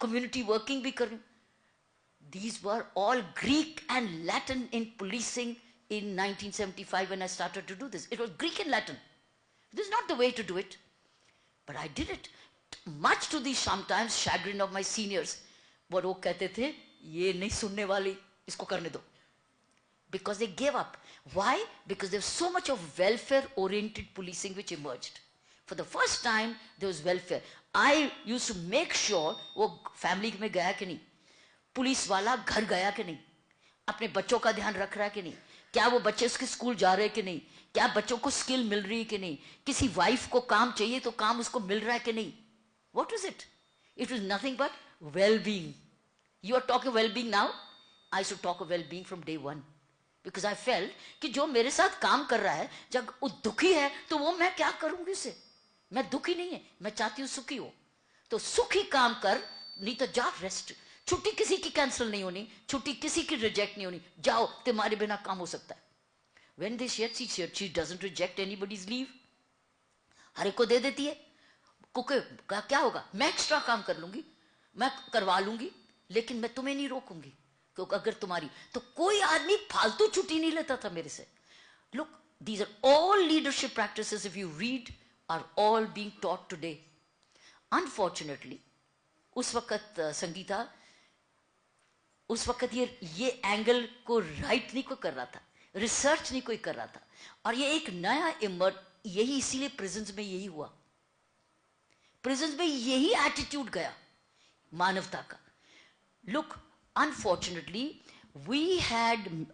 [SPEAKER 4] कम्युनिटी वर्किंग भी कर रही हूँ. These were all Greek and Latin in policing in 1975 when I started to do this. It was Greek and Latin. This is not the way to do it. But I did it, much to the sometimes chagrin of my seniors. But वो कहते थे ये नहीं सुनने वाली, इसको करने दो. Because they gave up. Why? Because there was so much of welfare-oriented policing which emerged. For the first time, there was welfare. I used to make sure वो family में गया कि नहीं, पुलिस वाला घर गया कि नहीं, अपने बच्चों का ध्यान रख रहा है कि नहीं, क्या वो बच्चे उसके स्कूल जा रहे हैं कि नहीं, क्या बच्चों को स्किल मिल रही है कि नहीं, किसी वाइफ को काम चाहिए तो काम उसको मिल रहा है कि नहीं. What was it? It was nothing but well-being. You are talking well-being now. I used to talk of well-being from day one. Because I felt कि जो मेरे साथ काम कर रहा है, जब वो दुखी है तो वो मैं क्या करूंगी उसे. मैं दुखी नहीं है, मैं चाहती हूँ सुखी हो. तो सुखी काम कर, नहीं तो जा रेस्ट. छुट्टी किसी की कैंसिल नहीं होनी, छुट्टी किसी की रिजेक्ट नहीं होनी. जाओ, तुम्हारे बिना काम हो सकता है. When they shared, she doesn't reject anybody's leave. हर एक को दे देती है. क्या होगा, मैं एक्स्ट्रा काम कर लूंगी, मैं करवा लूंगी, लेकिन मैं तुम्हें नहीं रोकूंगी. क्योंकि अगर तुम्हारी, तो कोई आदमी फालतू छुट्टी नहीं लेता था मेरे से. Look, these are all leadership practices, if you read, are all being taught today. Unfortunately, उस वक्त संगीता, उस वक्त ये एंगल को राइट नहीं कोई कर रहा था, रिसर्च नहीं कोई कर रहा था. और ये एक नया यही, इसीलिए प्रिजन्स में यही हुआ. प्रिजन्स में यही एटीट्यूड गया मानवता का. Look, unfortunately we had,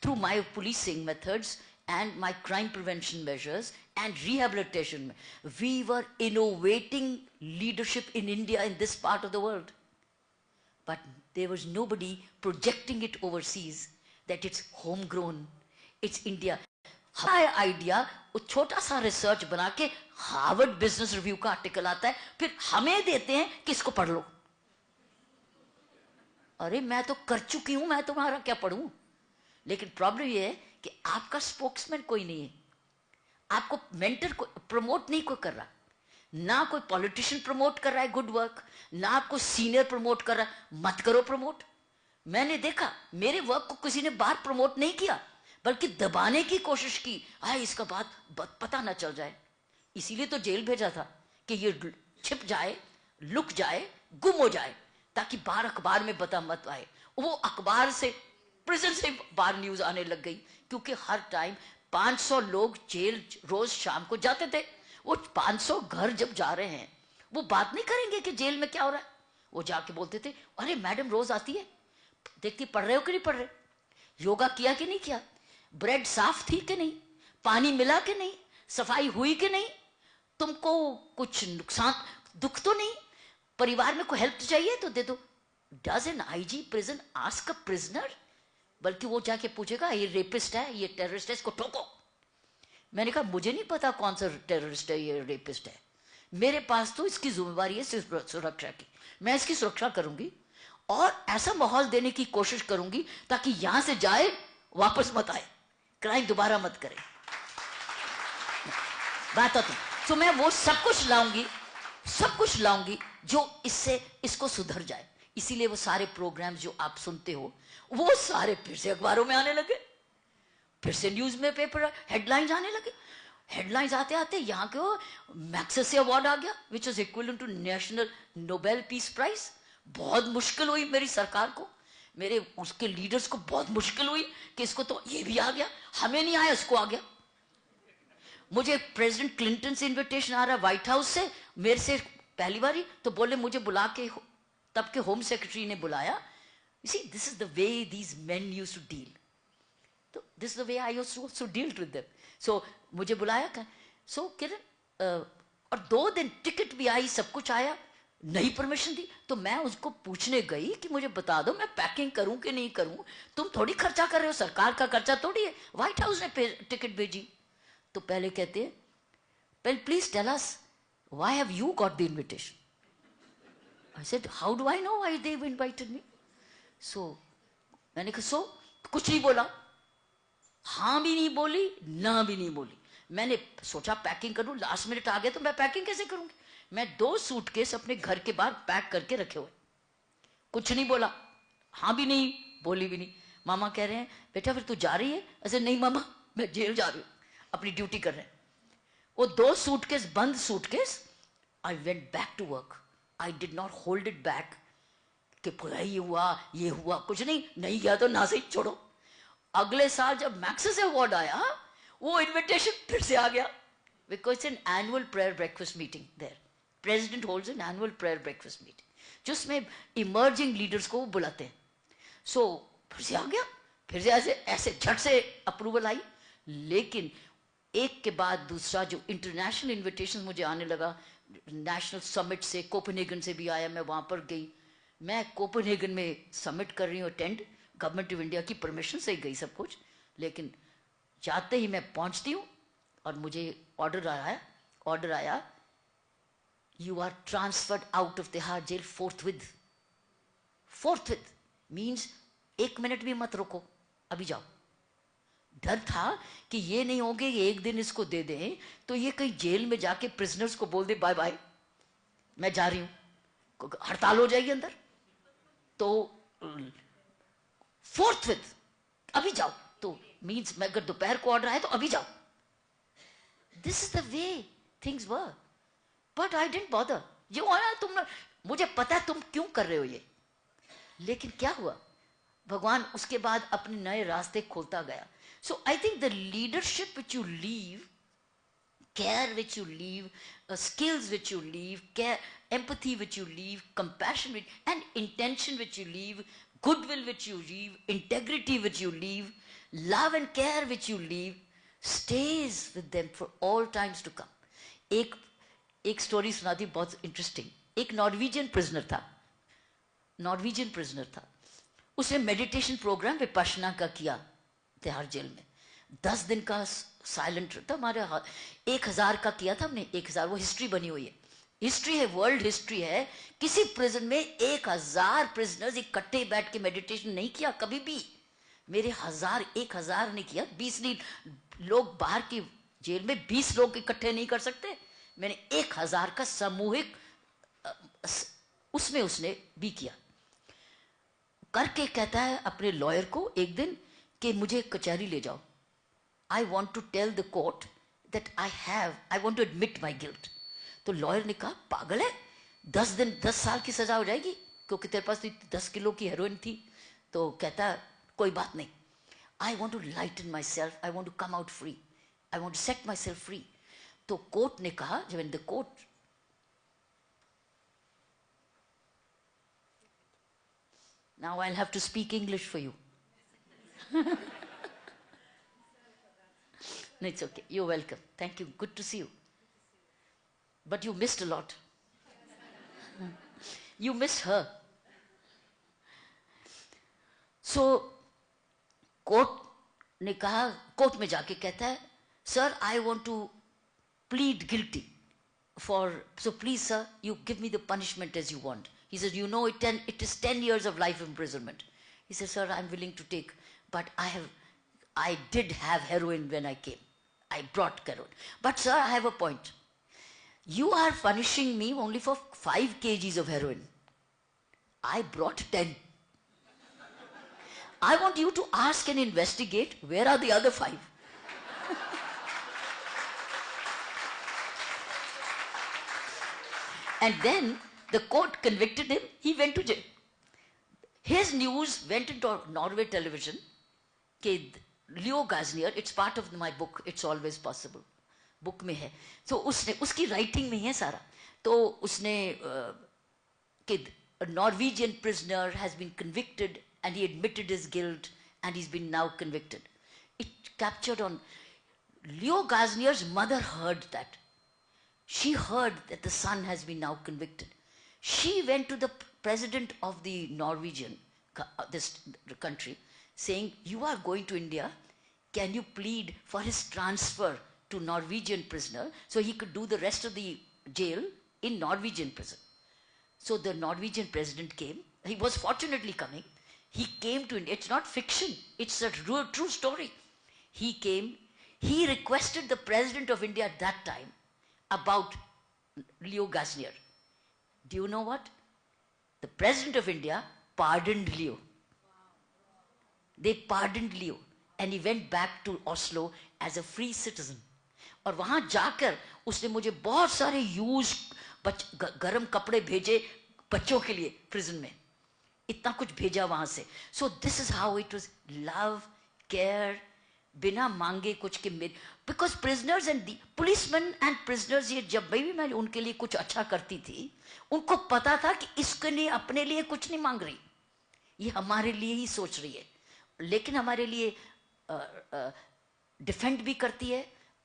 [SPEAKER 4] through my policing methods and my crime prevention measures and rehabilitation, we were innovating leadership in India, in this part of the world. But there was nobody projecting it overseas, that it's homegrown, it's India. हमारा idea, वो छोटा सा research बना के Harvard business review का article आता है, फिर हमें देते हैं कि इसको पढ़ लो. अरे मैं तो कर चुकी हूं, मैं तुम्हारा क्या पढ़ूं. लेकिन प्रॉब्लम ये है कि आपका स्पोक्समैन कोई नहीं है, आपको मेंटर को प्रमोट नहीं कोई कर रहा, ना कोई पॉलिटिशियन प्रमोट कर रहा है गुड वर्क, ना आपको सीनियर प्रमोट कर रहा है. मत करो प्रमोट. मैंने देखा मेरे वर्क को किसी ने बाहर प्रमोट नहीं किया, बल्कि दबाने की कोशिश की, हाय इसका बात पता ना चल जाए। इसीलिए तो जेल भेजा था कि ये छिप जाए, लुक जाए, गुम हो जाए, ताकि बाहर अखबार में बता मत आए। वो अखबार से, प्रिजन से बाहर न्यूज आने लग गई, क्योंकि हर टाइम 500 लोग जेल रोज शाम को जाते थे। वो 500 घर जब जा रहे हैं, वो बात नहीं करेंगे कि जेल में क्या हो रहा है। वो जाके बोलते थे, अरे मैडम रोज आती है, देखती पढ़ रहे हो कि नहीं पढ़ रहे, योगा किया कि नहीं किया, ब्रेड साफ थी कि नहीं, पानी मिला कि नहीं, सफाई हुई कि नहीं, तुमको कुछ नुकसान दुख तो नहीं, परिवार में कोई हेल्प चाहिए तो दे दो। Does N IG prison ask a prisoner? बल्कि वो जाके पूछेगा ये रेपिस्ट है, ये टेररिस्ट है, इसको ठोको। मैंने कहा मुझे नहीं पता कौन सा टेररिस्ट है, ये रेपिस्ट है, मेरे पास तो इसकी जिम्मेवारी है सिर्फ सुरक्षा की। मैं इसकी सुरक्षा करूंगी और ऐसा माहौल देने की कोशिश करूंगी ताकि यहां से जाए, वापस मत आए, क्राइम दोबारा मत करे। बात होती तो मैं वो सब कुछ लाऊंगी जो इससे इसको सुधर जाए। इसीलिए वो सारे प्रोग्राम्स जो आप सुनते हो, वो सारे फिर से अखबारों में आने लगे, फिर से न्यूज में पेपर हेडलाइंस आने लगे। हेडलाइंस आते आते यहाँ के मैक्सेसे अवार्ड आ गया, which is equivalent to national Nobel peace prize. बहुत मुश्किल हुई मेरी सरकार को, मेरे उसके लीडर्स को बहुत मुश्किल हुई कि इसको तो ये भी आ गया, हमें नहीं आया, इसको आ गया। मुझे प्रेसिडेंट क्लिंटन से इनविटेशन आ रहा है व्हाइट हाउस से, मेरे से पहली बारी, तो बोले मुझे बुला के, तब के होम सेक्रेटरी ने बुलाया। You see, this is the way these men used to deal. So this is the way I used to also deal with them. So मुझे बुलाया, so किरण, और 2 दिन टिकट भी आई, सब कुछ आया, नहीं परमिशन दी। तो मैं उसको पूछने गई कि मुझे बता दो मैं पैकिंग करूं कि नहीं करूं, तुम थोड़ी खर्चा कर रहे हो, सरकार का खर्चा थोड़ी है, व्हाइट हाउस ने टिकट भेजी। तो पहले कहते हैं, well please tell us why have you got the invitation? I said how do I know why they've invited me? So मैंने कहा so कुछ नहीं बोला, हाँ भी नहीं बोली, ना भी नहीं बोली। मैंने सोचा पैकिंग करूं, लास्ट मिनट आ गया तो मैं पैकिंग कैसे करूंगी। मैं 2 सूटकेस अपने घर के बाहर पैक करके रखे हुए, कुछ नहीं बोला, हाँ भी नहीं बोली भी नहीं। मामा कह रहे हैं बेटा फिर तू जा रही है? ऐसे नहीं मामा मैं जेल जा रही हूँ, अपनी ड्यूटी कर रहे हैं। वो 2 सूटकेस, बंद suitcase, I went back to work. I did not hold it back कि ये हुआ ये हुआ, कुछ नहीं गया तो ना सही, छोड़ो। अगले साल जब मैक्सेसे अवार्ड आया, वो इनविटेशन फिर से आ गया, because it's an annual prayer breakfast meeting there. President holds an annual prayer breakfast meeting, जिसमें इमर्जिंग लीडर्स को वो बुलाते हैं। सो फिर से आ गया, फिर से ऐसे झट से अप्रूवल आई। लेकिन एक के बाद दूसरा जो इंटरनेशनल इन्विटेशन मुझे आने लगा, नेशनल समिट से, कोपेनहेगन से भी आया, मैं वहां पर गई। मैं कोपेनहेगन में समिट कर रही हूँ अटेंड, गवर्नमेंट ऑफ इंडिया की परमिशन से गई सब कुछ। लेकिन जाते ही मैं पहुंचती हूँ और मुझे ऑर्डर आया, you are transferred out of Tihar jail forthwith means 1 minute भी मत रुको, अभी जाओ। डर था कि ये नहीं होगे, एक दिन इसको दे दें तो ये कहीं जेल में जाके प्रिजनर्स को बोल दे बाय बाय मैं जा रही हूं, हड़ताल हो जाएगी अंदर। तो फोर्थविथ अभी जाओ, तो मीन्स मैं अगर दोपहर को ऑर्डर आए तो अभी जाओ। This is the way things were, but I didn't bother. ये आया तुम, मुझे पता है तुम क्यों कर रहे हो ये। लेकिन क्या हुआ, भगवान उसके बाद अपने नए रास्ते खोलता गया। So I think the leadership which you leave, care which you leave, skills which you leave, care, empathy which you leave, compassion and intention which you leave, goodwill which you leave, integrity which you leave, love and care which you leave, stays with them for all times to come. एक story सुनाती बहुत interesting. एक Norwegian prisoner था, उसने meditation programme Vipassana का किया Tihar jail में। 10 दिन का साइलेंट था, हमारे 1000 का किया था हमने, 1000, वो हिस्ट्री बनी हुई है, हिस्ट्री है, वर्ल्ड हिस्ट्री है। किसी प्रिजन में 1000 प्रिजनर्स इकट्ठे बैठ के मेडिटेशन नहीं किया कभी भी। मेरे 1000 नहीं किया, 20 नहीं, लोग बाहर की जेल में 20 लोग इकट्ठे नहीं कर सकते। मैंने 1000 का सामूहिक उसमें उसने भी किया। करके कहता है अपने लॉयर को एक दिन कि मुझे कचहरी ले जाओ. I want to tell the court that I want to admit my guilt. तो लॉयर ने कहा पागल है, 10 साल की सजा हो जाएगी क्योंकि तेरे पास तो 10 किलो की हेरोइन थी. तो कहता कोई बात नहीं, I want to lighten myself, I want to come out free, I want to set myself free. तो कोर्ट ने कहा, जब in the court, now I'll have to speak English for you. No, it's okay. You're welcome. Thank you. Good to see you. But you missed a lot. You missed her. So, court में जाके कहता है, Sir, I want to plead guilty so please, sir, you give me the punishment as you want. He says, you know, it is 10 years of life imprisonment. He says, sir, I'm willing to take, but I did have heroin when I came. I brought heroin. But sir, I have a point. You are punishing me only for 5 kgs of heroin. I brought 10. I want you to ask and investigate where are the other 5. And then the court convicted him. He went to jail. His news went into Norway television. Leo Gaznier, it's part of my book, It's Always Possible. Book में है. So उसकी writing में है सारा. तो उसने a Norwegian prisoner has been convicted and he admitted his guilt and he's been now convicted. It captured on Leo Gaznier's mother heard that. She heard that the son has been now convicted. She went to the president of the Norwegian, this country, saying, you are going to India, can you plead for his transfer to Norwegian prisoner so he could do the rest of the jail in Norwegian prison. So the Norwegian president came. He was fortunately coming. He came to India. It's not fiction. It's a true story. He came. He requested the president of India at that time about Leo Gaznier. Do you know what? The president of India pardoned Leo. They pardoned Leo. And he went back to Oslo as a free citizen. और वहाँ जाकर उसने मुझे बहुत सारे use गरम कपड़े भेजे बच्चों के लिए प्रिजन में. इतना कुछ भेजा वहाँ से. So this is how it was. Love, care, बिना मांगे कुछ के मेरे. Because prisoners and the policemen and prisoners, ये जब भी मैं उनके लिए कुछ अच्छा करती थी, उनको पता था कि इसके लिए अपने लिए कुछ नहीं मांग रही, ये हमारे लिए ही सोच रही है. लेकिन हमारे लिए डिफेंड भी करती है,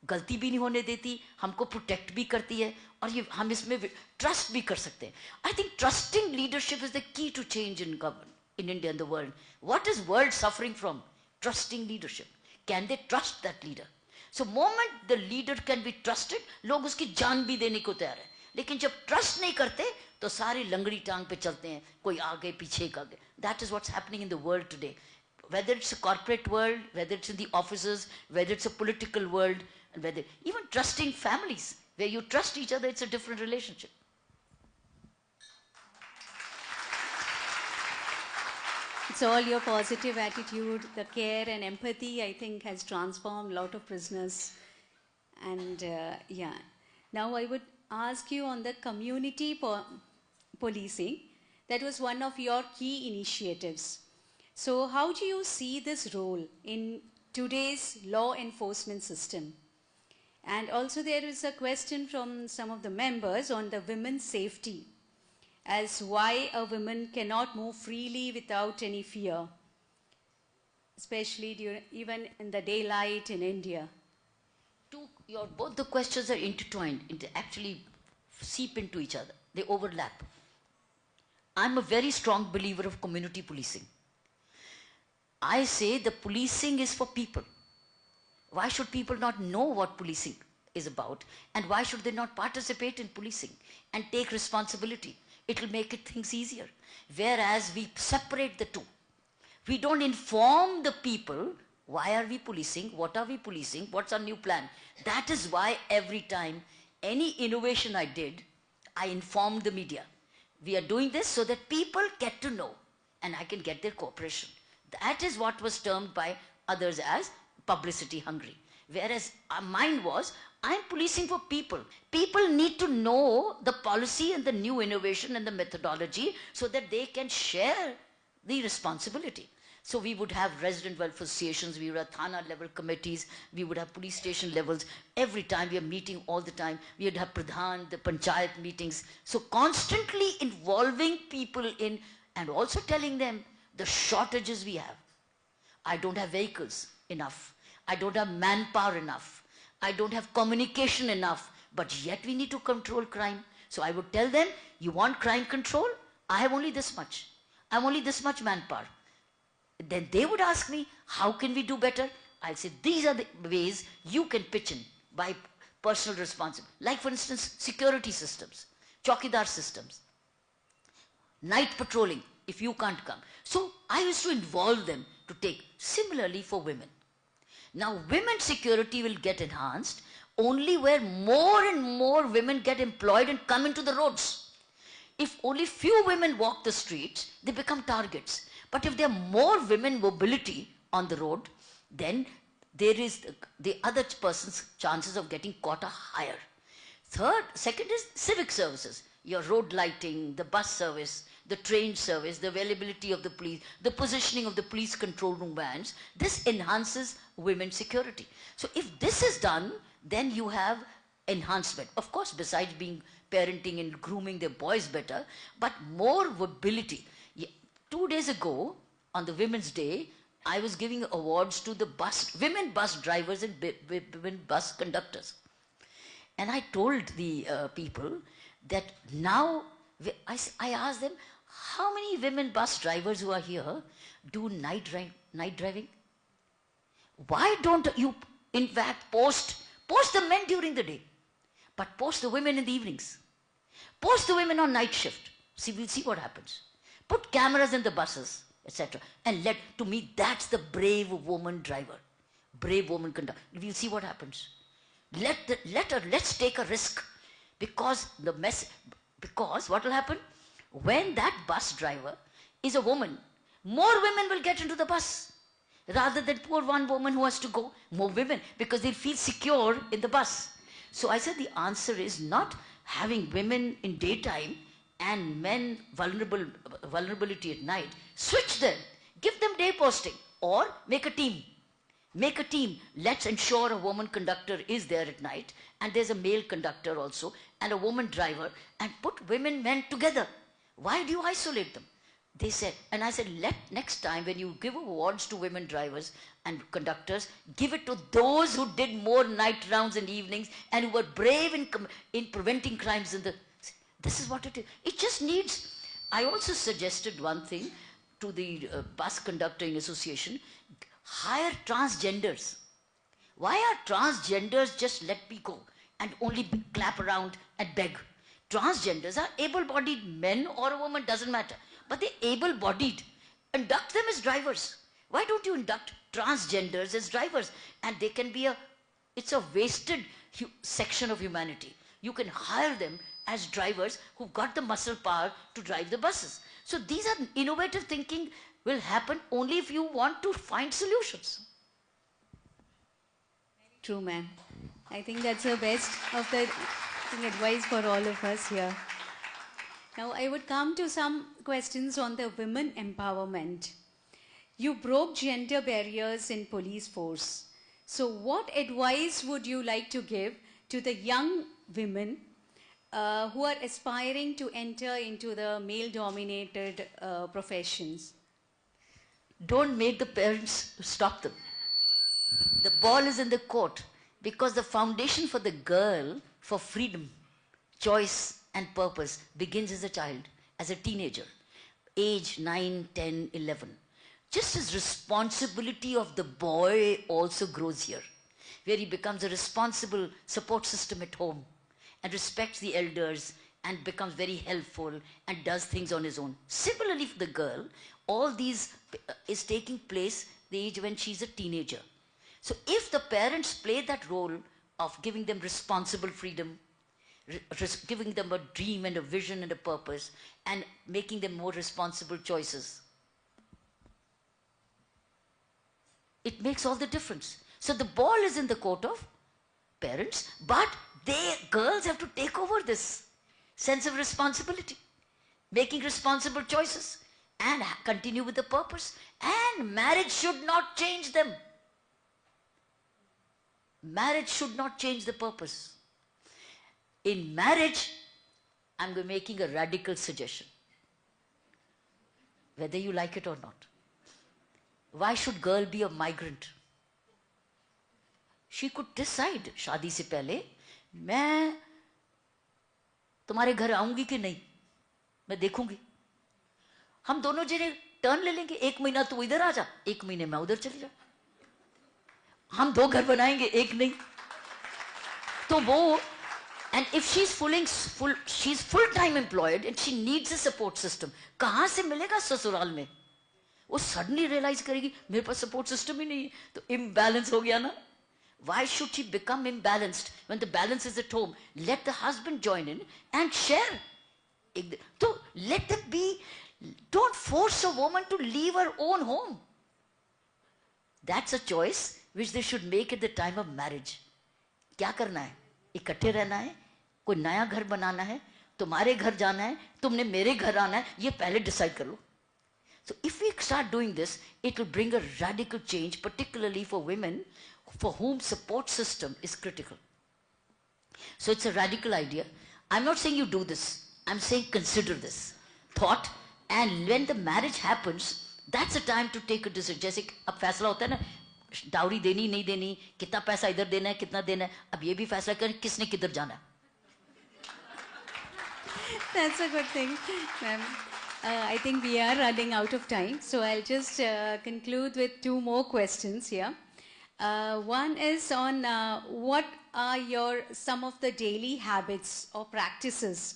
[SPEAKER 4] गलती भी नहीं होने देती, हमको प्रोटेक्ट भी करती है, और ये हम इसमें ट्रस्ट भी कर सकते हैं. I think trusting leadership is the key to change in India and the world. What is world suffering from? Trusting leadership. Can they trust that leader? So moment the leader can be trusted, लोग उसकी जान भी देने को तैयार है. लेकिन जब ट्रस्ट नहीं करते तो सारे लंगड़ी टांग पे चलते हैं, कोई आगे पीछे का. That is what's happening in the world today. Whether it's a corporate world, whether it's in the offices, whether it's a political world, and whether even trusting families, where you trust each other, it's a different relationship.
[SPEAKER 3] It's all your positive attitude, the care and empathy, I think, has transformed a lot of prisoners. And yeah, now I would ask you on the community policing. That was one of your key initiatives. So how do you see this role in today's law enforcement system? And also there is a question from some of the members on the women's safety, as why a woman cannot move freely without any fear, especially even in the daylight in India.
[SPEAKER 4] Both the questions are intertwined, actually seep into each other. They overlap. I'm a very strong believer of community policing. I say the policing is for people. Why should people not know what policing is about? And why should they not participate in policing and take responsibility? It will make things easier. Whereas we separate the two. We don't inform the people, why are we policing? What are we policing? What's our new plan? That is why every time any innovation I did, I informed the media. We are doing this so that people get to know. and I can get their cooperation. That is what was termed by others as publicity hungry. Whereas mine was, I'm policing for people. People need to know the policy and the new innovation and the methodology so that they can share the responsibility. So we would have resident welfare associations, we would have Thana level committees, we would have police station levels. Every time we are meeting all the time, we would have Pradhan, the Panchayat meetings. So constantly involving people in, and also telling them the shortages we have. I don't have vehicles enough. I don't have manpower enough. I don't have communication enough. But yet we need to control crime. So I would tell them, you want crime control? I have only this much. I have only this much manpower. Then they would ask me, how can we do better? I'll say, these are the ways you can pitch in by personal responsibility. Like for instance, security systems, chowkidar systems, night patrolling, if you can't come. So I used to involve them to take. Similarly for women. Now women's security will get enhanced only where more and more women get employed and come into the roads. If only few women walk the streets, they become targets. But if there are more women mobility on the road, then there is the other person's chances of getting caught are higher. Second is civic services. Your road lighting, the bus service, the train service, the availability of the police, the positioning of the police control room vans. This enhances women's security. So if this is done, then you have enhancement. Of course, besides being parenting and grooming their boys better, but more mobility. 2 days ago, on the Women's Day, I was giving awards to the women bus drivers and women bus conductors. And I told the people that now, I asked them, how many women bus drivers who are here do night driving? Why don't you, in fact, post the men during the day, but post the women in the evenings? Post the women on night shift. See, we'll see what happens. Put cameras in the buses, etc. And to me, that's the brave woman driver, brave woman conductor. We'll see what happens. Let's take a risk, because what will happen? When that bus driver is a woman, more women will get into the bus. Rather than poor one woman who has to go, more women, because they'll feel secure in the bus. So I said the answer is not having women in daytime and men vulnerability at night. Switch them. Give them day posting, or make a team. Make a team. Let's ensure a woman conductor is there at night, and there's a male conductor also, and a woman driver, and put women, men together. Why do you isolate them? They said, and I said, next time when you give awards to women drivers and conductors, give it to those who did more night rounds and evenings and who were brave in preventing crimes in the... This is what it is. It just needs... I also suggested one thing to the bus conducting association, hire transgenders. Why are transgenders just let me go and only clap around and beg? Transgenders are able-bodied men or a woman, doesn't matter. But they're able-bodied. Induct them as drivers. Why don't you induct transgenders as drivers? And they can be it's a wasted section of humanity. You can hire them as drivers who've got the muscle power to drive the buses. So these are innovative thinking will happen only if you want to find solutions.
[SPEAKER 3] True, ma'am. I think that's the best of the advice for all of us here. Now, I would come to some questions on the women empowerment. You broke gender barriers in police force. So what advice would you like to give to the young women who are aspiring to enter into the male-dominated professions?
[SPEAKER 4] Don't make the parents stop them. The ball is in the court, because the foundation for the girl for freedom, choice and purpose begins as a child, as a teenager, age 9, 10, 11. Just as responsibility of the boy also grows here, where he becomes a responsible support system at home and respects the elders and becomes very helpful and does things on his own. Similarly for the girl, all these is taking place the age when she's a teenager. So if the parents play that role of giving them responsible freedom, giving them a dream and a vision and a purpose, and making them more responsible choices, It makes all the difference. So the ball is in the court of parents, but girls have to take over this sense of responsibility, making responsible choices and continue with the purpose. And marriage should not change them. Marriage should not change the purpose. In marriage, I'm making a radical suggestion, whether you like it or not. Why should girl be a migrant? She could decide, शादी से पहले मैं तुम्हारे घर आऊंगी कि नहीं, मैं देखूंगी. हम दोनों जने टर्न ले लेंगे, 1 महीना तू इधर आ जा, 1 महीने मैं उधर चली जा. हम 2 घर बनाएंगे, एक नहीं. तो वो, and if she's she's full-time employed and she needs a support system, कहाँ से मिलेगा ससुराल में? वो suddenly realize करेगी मेरे पास support system ही नहीं है, तो imbalance हो गया ना. Why should she become imbalanced when the balance is at home? Let the husband join in and share. So let them be. Don't force a woman to leave her own home. That's a choice which they should make at the time of marriage. क्या करना है? इकट्ठे रहना है, कोई नया घर बनाना है, तुम्हारे घर जाना है, तुमने मेरे घर आना है, ये पहले decide कर लो. So if we start doing this, it will bring a radical change, particularly for women for whom support system is critical. So it's a radical idea. I'm not saying you do this. I'm saying consider this thought, and when the marriage happens, that's the time to take a decision. जैसे अब फैसला होता है ना, dowry देनी नहीं देनी, कितना पैसा इधर देना है, कितना देना है, अब ये भी फैसला करें किसने किधर जाना है.
[SPEAKER 3] That's a good thing, ma'am. I think we are running out of time, so I'll just conclude with 2 more questions here. One is on what are some of the daily habits or practices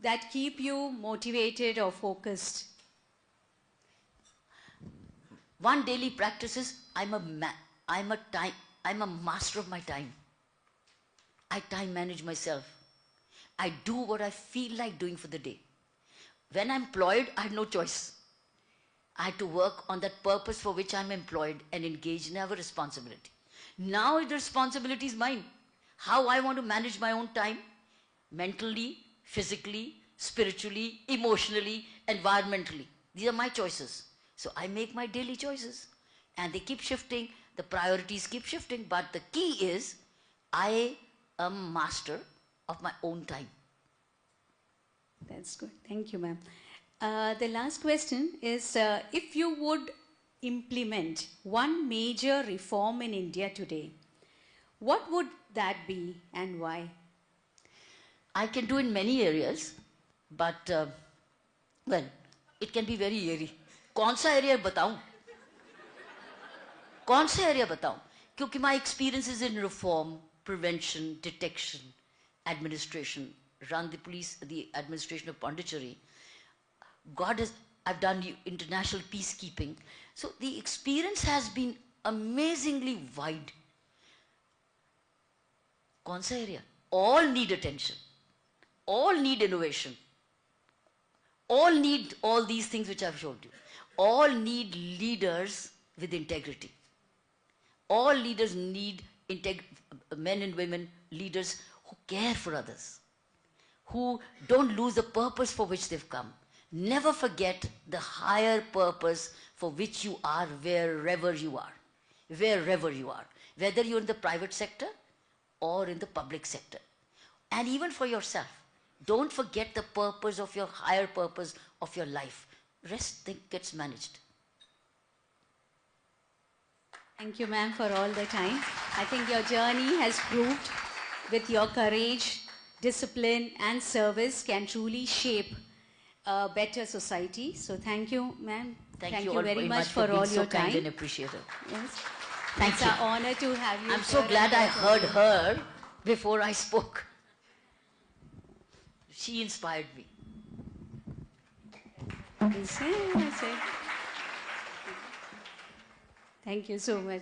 [SPEAKER 3] that keep you motivated or focused?
[SPEAKER 4] One daily practice is I'm a master of my time. I time manage myself. I do what I feel like doing for the day. When I'm employed, I had no choice. I had to work on that purpose for which I'm employed and engage in our responsibility. Now the responsibility is mine. How I want to manage my own time, mentally, physically, spiritually, emotionally, environmentally. These are my choices. So I make my daily choices. And they keep shifting, the priorities keep shifting, but the key is I am master of my own time.
[SPEAKER 3] That's good. Thank you, ma'am. The last question is, if you would implement one major reform in India today, what would that be and why?
[SPEAKER 4] I can do in many areas, but, well, it can be very airy. कौन सा area बताऊं? कौन सा area बताऊं? क्योंकि my experience is in reform, prevention, detection, administration, run the police, the administration of Pondicherry. I've done international peacekeeping. So the experience has been amazingly wide. कौन सा area? All need attention. All need innovation. All need all these things which I've showed you. All need leaders with integrity. All leaders need men and women, leaders who care for others, who don't lose the purpose for which they've come. Never forget the higher purpose for which you are wherever you are. Wherever you are. Whether you're in the private sector or in the public sector. And even for yourself. Don't forget the purpose of your higher purpose of your life. Rest gets managed.
[SPEAKER 3] Thank you, ma'am, for all the time. I think your journey has proved with your courage, discipline, and service can truly shape a better society. So thank you, ma'am.
[SPEAKER 4] Thank you
[SPEAKER 3] you
[SPEAKER 4] all
[SPEAKER 3] very much
[SPEAKER 4] for
[SPEAKER 3] for all
[SPEAKER 4] being
[SPEAKER 3] your
[SPEAKER 4] so kind
[SPEAKER 3] time.
[SPEAKER 4] and appreciative.
[SPEAKER 3] Yes.
[SPEAKER 4] Thank
[SPEAKER 3] It's
[SPEAKER 4] you.
[SPEAKER 3] an honor to have you.
[SPEAKER 4] I'm so
[SPEAKER 3] here
[SPEAKER 4] glad I
[SPEAKER 3] and
[SPEAKER 4] heard her before I spoke. She inspired me.
[SPEAKER 3] Yes, yes, yes. Thank you so much.